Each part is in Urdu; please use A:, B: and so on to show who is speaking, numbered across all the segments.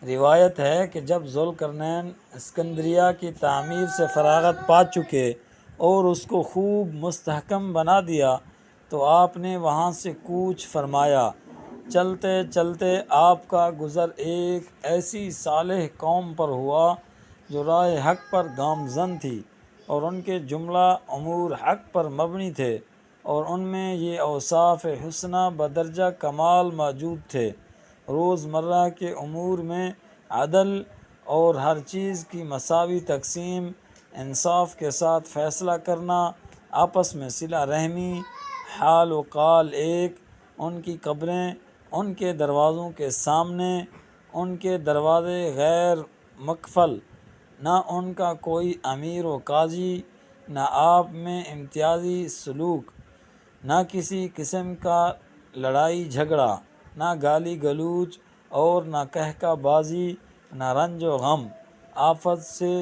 A: روایت ہے کہ جب ذوالقرنین اسکندریہ کی تعمیر سے فراغت پا چکے اور اس کو خوب مستحکم بنا دیا تو آپ نے وہاں سے کوچ فرمایا۔ چلتے چلتے آپ کا گزر ایک ایسی صالح قوم پر ہوا جو راہ حق پر گامزن تھی اور ان کے جملہ امور حق پر مبنی تھے، اور ان میں یہ اوصاف حسنہ بدرجہ کمال موجود تھے: روزمرہ کے امور میں عدل اور ہر چیز کی مساوی تقسیم، انصاف کے ساتھ فیصلہ کرنا، آپس میں صلہ رحمی، حال و قال ایک، ان کی قبریں ان کے دروازوں کے سامنے، ان کے دروازے غیر مقفل، نہ ان کا کوئی امیر و قاضی، نہ آپ میں امتیازی سلوک، نہ کسی قسم کا لڑائی جھگڑا، نہ گالی گلوچ اور نہ کہکہ بازی، نہ رنج و غم، آفت سے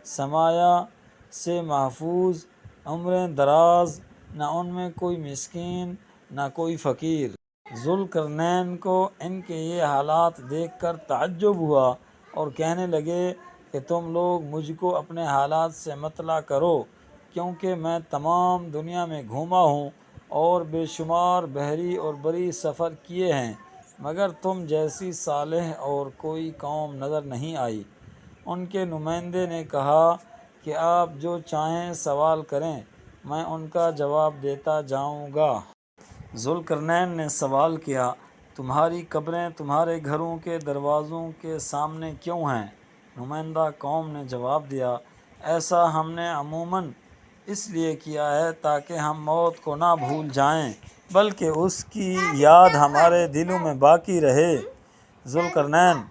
A: سمایا سے محفوظ، عمریں دراز، نہ ان میں کوئی مسکین نہ کوئی فقیر۔ ذوالقرنین کو ان کے یہ حالات دیکھ کر تعجب ہوا اور کہنے لگے کہ تم لوگ مجھ کو اپنے حالات سے مطلع کرو، کیونکہ میں تمام دنیا میں گھوما ہوں اور بے شمار بحری اور بری سفر کیے ہیں، مگر تم جیسی صالح اور کوئی قوم نظر نہیں آئی۔ ان کے نمائندے نے کہا کہ آپ جو چاہیں سوال کریں، میں ان کا جواب دیتا جاؤں گا۔ ذوالقرنین نے سوال کیا، تمہاری قبریں تمہارے گھروں کے دروازوں کے سامنے کیوں ہیں؟ نمائندہ قوم نے جواب دیا، ایسا ہم نے عموماً اس لیے کیا ہے تاکہ ہم موت کو نہ بھول جائیں بلکہ اس کی یاد ہمارے دلوں میں باقی رہے۔ ذوالقرنین،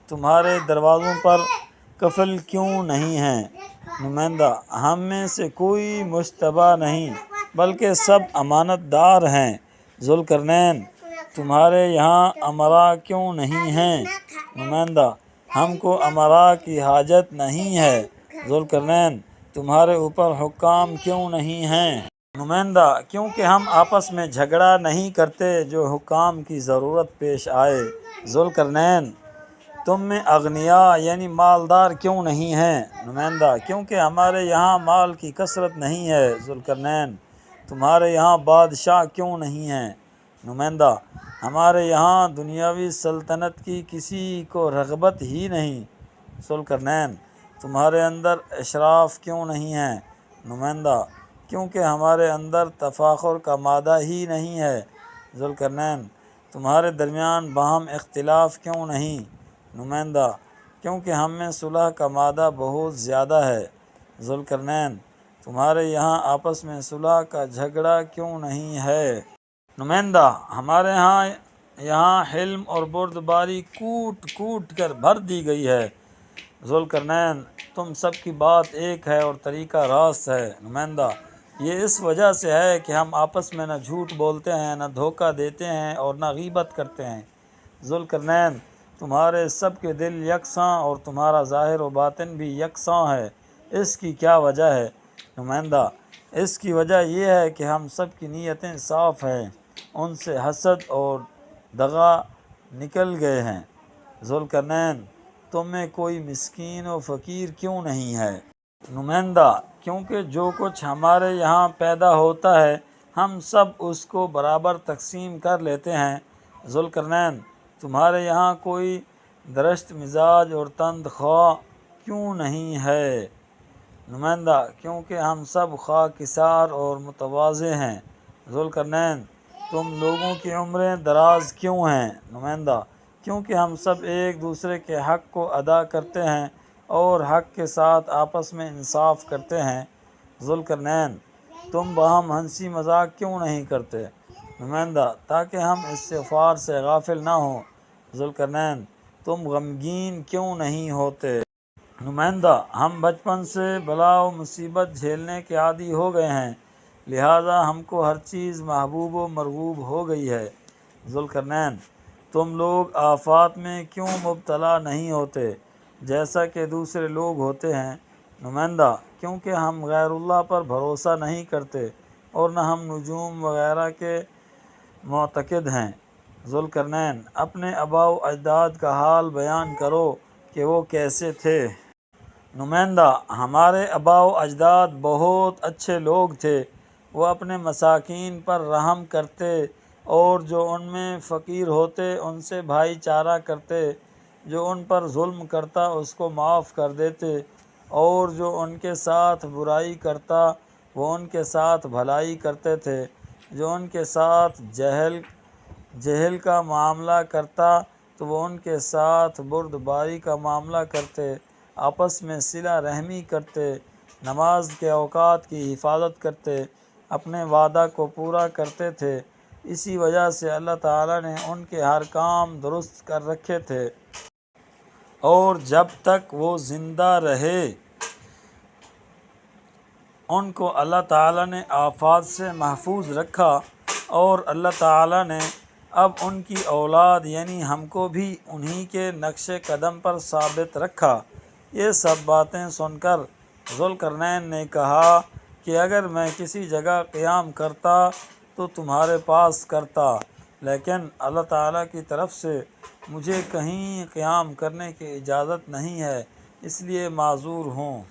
A: تمہارے دروازوں پر قفل کیوں نہیں ہیں؟ نمائندہ، ہم میں سے کوئی مشتبہ نہیں بلکہ سب امانت دار ہیں۔ ذوالقرنین، تمہارے یہاں امراء کیوں نہیں ہیں؟ نمائندہ، ہم کو امراء کی حاجت نہیں ہے۔ ذوالقرنین، تمہارے اوپر حکام کیوں نہیں ہیں؟ نمائندہ، کیونکہ ہم آپس میں جھگڑا نہیں کرتے جو حکام کی ضرورت پیش آئے۔ ذوالقرنین، تم میں اغنیاء یعنی مالدار کیوں نہیں ہیں؟ نمائندہ، کیونکہ ہمارے یہاں مال کی کثرت نہیں ہے۔ ذوالقرنین، تمہارے یہاں بادشاہ کیوں نہیں ہیں؟ نمائندہ، ہمارے یہاں دنیاوی سلطنت کی کسی کو رغبت ہی نہیں۔ ذوالقرنین، تمہارے اندر اشراف کیوں نہیں ہیں؟ نمائندہ، کیونکہ ہمارے اندر تفاخر کا مادہ ہی نہیں ہے۔ ذوالقرنین، تمہارے درمیان باہم اختلاف کیوں نہیں؟ نمائندہ، کیونکہ ہم میں صلح کا مادہ بہت زیادہ ہے۔ ذوالقرنین، تمہارے یہاں آپس میں صلح کا جھگڑا کیوں نہیں ہے؟ نمائندہ، ہمارے یہاں حلم اور بردباری کوٹ کوٹ کر بھر دی گئی ہے۔ ذوالقرنین، تم سب کی بات ایک ہے اور طریقہ راست ہے۔ نمائندہ، یہ اس وجہ سے ہے کہ ہم آپس میں نہ جھوٹ بولتے ہیں، نہ دھوکہ دیتے ہیں اور نہ غیبت کرتے ہیں۔ ذوالقرنین، تمہارے سب کے دل یکساں اور تمہارا ظاہر و باطن بھی یکساں ہے، اس کی کیا وجہ ہے؟ نمائندہ، اس کی وجہ یہ ہے کہ ہم سب کی نیتیں صاف ہیں، ان سے حسد اور دغا نکل گئے ہیں۔ ذوالقرنین، تم میں کوئی مسکین و فقیر کیوں نہیں ہے؟ نمائندہ، کیونکہ جو کچھ ہمارے یہاں پیدا ہوتا ہے ہم سب اس کو برابر تقسیم کر لیتے ہیں۔ ذوالقرنین، تمہارے یہاں کوئی درشت مزاج اور تند خواہ کیوں نہیں ہے؟ نمائندہ، کیونکہ ہم سب خاکسار اور متواضع ہیں۔ ذوالقرنین، تم لوگوں کی عمریں دراز کیوں ہیں؟ نمائندہ، کیونکہ ہم سب ایک دوسرے کے حق کو ادا کرتے ہیں اور حق کے ساتھ آپس میں انصاف کرتے ہیں۔ ذوالقرنین، تم باہم ہنسی مذاق کیوں نہیں کرتے؟ نمائندہ، تاکہ ہم استغفار سے غافل نہ ہوں۔ ذوالقرنین، تم غمگین کیوں نہیں ہوتے؟ نمائندہ، ہم بچپن سے بلا و مصیبت جھیلنے کے عادی ہو گئے ہیں، لہٰذا ہم کو ہر چیز محبوب و مرغوب ہو گئی ہے۔ ذوالقرنین، تم لوگ آفات میں کیوں مبتلا نہیں ہوتے جیسا کہ دوسرے لوگ ہوتے ہیں؟ نمائندہ، کیونکہ ہم غیر اللہ پر بھروسہ نہیں کرتے اور نہ ہم نجوم وغیرہ کے معتقد ہیں۔ ذوالقرنین: اپنے آباء و اجداد کا حال بیان کرو کہ وہ کیسے تھے۔ نمائندہ: ہمارے آباء و اجداد بہت اچھے لوگ تھے، وہ اپنے مساکین پر رحم کرتے اور جو ان میں فقیر ہوتے ان سے بھائی چارہ کرتے، جو ان پر ظلم کرتا اس کو معاف کر دیتے، اور جو ان کے ساتھ برائی کرتا وہ ان کے ساتھ بھلائی کرتے تھے، جو ان کے ساتھ جہل کا معاملہ کرتا تو وہ ان کے ساتھ بردباری کا معاملہ کرتے، آپس میں صلہ رحمی کرتے، نماز کے اوقات کی حفاظت کرتے، اپنے وعدہ کو پورا کرتے تھے۔ اسی وجہ سے اللہ تعالیٰ نے ان کے ہر کام درست کر رکھے تھے، اور جب تک وہ زندہ رہے ان کو اللہ تعالیٰ نے آفات سے محفوظ رکھا، اور اللہ تعالیٰ نے اب ان کی اولاد یعنی ہم کو بھی انہی کے نقش قدم پر ثابت رکھا۔ یہ سب باتیں سن کر ذوالقرنین نے کہا کہ اگر میں کسی جگہ قیام کرتا تو تمہارے پاس کرتا، لیکن اللہ تعالیٰ کی طرف سے مجھے کہیں قیام کرنے کی اجازت نہیں ہے، اس لیے معذور ہوں۔